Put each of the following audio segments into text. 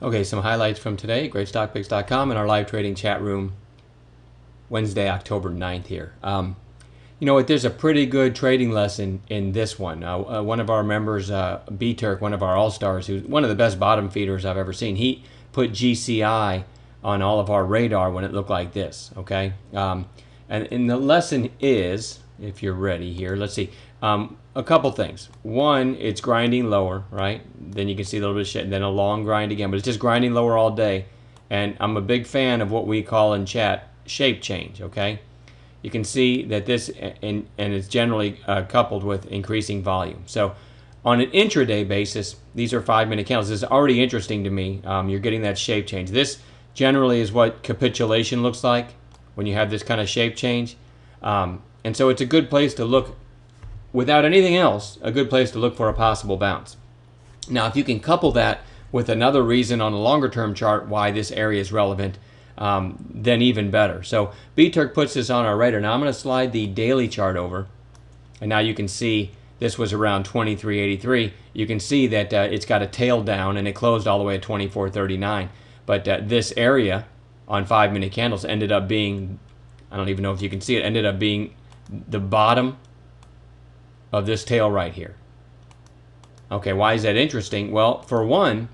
Okay, some highlights from today, greatstockpicks.com, and our live trading chat room Wednesday, October 9th here. You know what, there's a pretty good trading lesson in this one. One of our members, B-Turk, one of our all-stars, who's one of the best bottom feeders I've ever seen, he put GCI on all of our radar when it looked like this, okay? And the lesson is, if you're ready here, let's see, a couple things. One, it's grinding lower, right? Then you can see a little bit of shit, and then a long grind again, but it's just grinding lower all day. And I'm a big fan of what we call in chat shape change, okay? You can see that this, and it's generally coupled with increasing volume. So on an intraday basis, these are 5-minute candles. This is already interesting to me. You're getting that shape change. This generally is what capitulation looks like when you have this kind of shape change. And so it's a good place to look, without anything else, a good place to look for a possible bounce. Now, if you can couple that with another reason on a longer term chart why this area is relevant, then even better. So B-Turk puts this on our radar. Now I'm going to slide the daily chart over, and now you can see this was around 23.83. You can see that it's got a tail down and it closed all the way at 24.39. But this area on 5-minute candles ended up being, I don't even know if you can see it, ended up being the bottom of this tail right here. Okay, why is that interesting? Well, for one,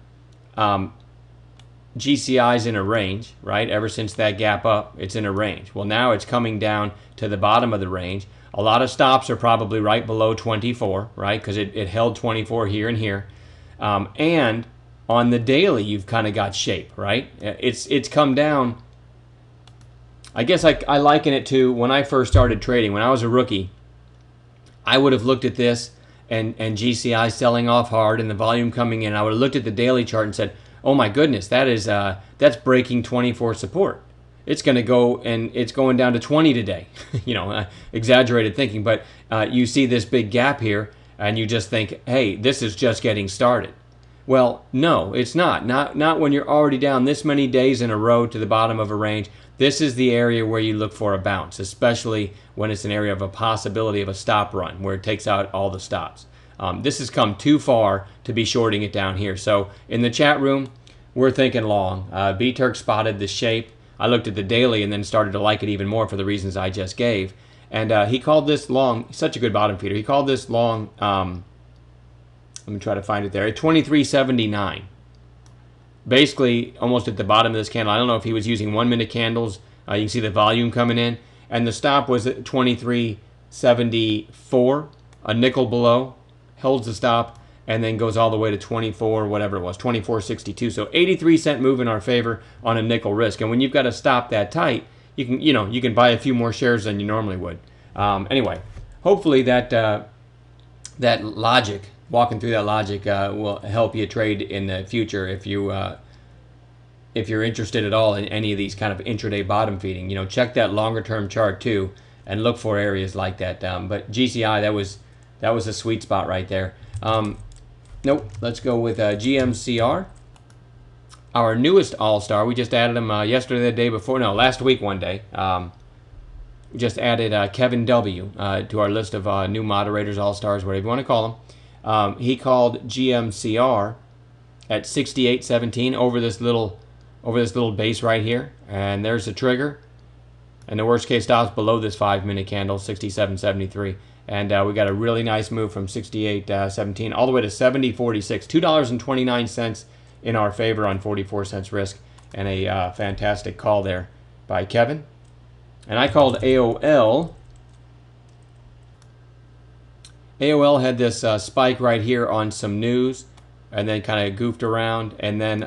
GCI is in a range, right? Ever since that gap up, it's in a range. Well, now it's coming down to the bottom of the range. A lot of stops are probably right below 24, right? Because it held 24 here and here. And on the daily, you've kind of got shape, right? It's come down. I guess I liken it to when I first started trading. When I was a rookie, I would have looked at this and GCI selling off hard and the volume coming in. I would have looked at the daily chart and said, oh my goodness, that's breaking 24 support. It's going to go, and it's going down to 20 today. You know, exaggerated thinking, but you see this big gap here and you just think, hey, this is just getting started. Well, no, it's not. Not when you're already down this many days in a row to the bottom of a range. This is the area where you look for a bounce, especially when it's an area of a possibility of a stop run where it takes out all the stops. This has come too far to be shorting it down here. So in the chat room, we're thinking long. B-Turk spotted the shape. I looked at the daily and then started to like it even more for the reasons I just gave. And he called this long, such a good bottom feeder. He called this long, let me try to find it there, at 23.79. Basically, almost at the bottom of this candle. I don't know if he was using 1-minute candles. You can see the volume coming in. And the stop was at 23.74, a nickel below. Holds the stop and then goes all the way to 24, whatever it was, 24.62. So 83-cent move in our favor on a nickel risk. And when you've got a stop that tight, you can buy a few more shares than you normally would. Anyway, hopefully that logic, walking through that logic, will help you trade in the future if you're interested at all in any of these kind of intraday bottom feeding. You know, check that longer term chart too and look for areas like that. But GCI, that was a sweet spot right there. Nope, let's go with GMCR. Our newest all-star, we just added him yesterday, the day before, no, last week one day. We just added Kevin W. To our list of new moderators, all-stars, whatever you want to call them. He called GMCR at 68.17 over this little base right here, and there's the trigger. And the worst case stops below this 5-minute candle, 67.73. And we got a really nice move from 68.17 all the way to 70.46. $2.29 in our favor on 44 cents risk. And a fantastic call there by Kevin. And I called AOL. AOL had this spike right here on some news and then kind of goofed around. And then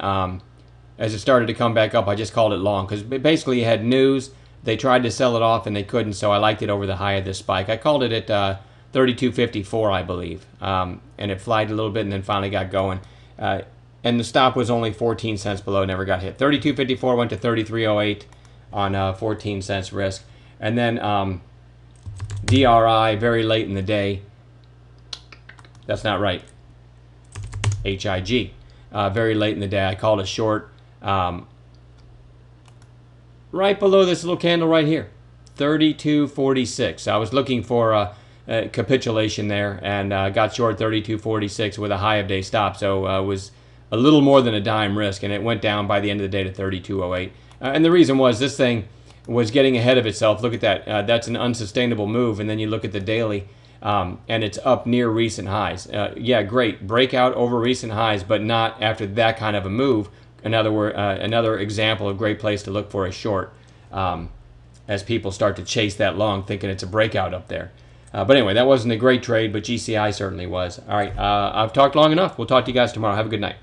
as it started to come back up, I just called it long because basically you had news. They tried to sell it off and they couldn't, so I liked it over the high of this spike. I called it at 32.54, I believe, and it flagged a little bit and then finally got going. And the stop was only 14 cents below, never got hit. 32.54 went to 33.08 on 14 cents risk. And then DRI, very late in the day. That's not right. HIG, very late in the day. I called a short. Right below this little candle right here, 32.46. I was looking for a capitulation there and got short 32.46 with a high of day stop. So was a little more than a dime risk, and it went down by the end of the day to 32.08. And the reason was this thing was getting ahead of itself. Look at that. That's an unsustainable move. And then you look at the daily, and it's up near recent highs. Yeah, great. Breakout over recent highs, but not after that kind of a move. Another example of a great place to look for a short as people start to chase that long, thinking it's a breakout up there. But anyway, that wasn't a great trade, but GCI certainly was. All right, I've talked long enough. We'll talk to you guys tomorrow. Have a good night.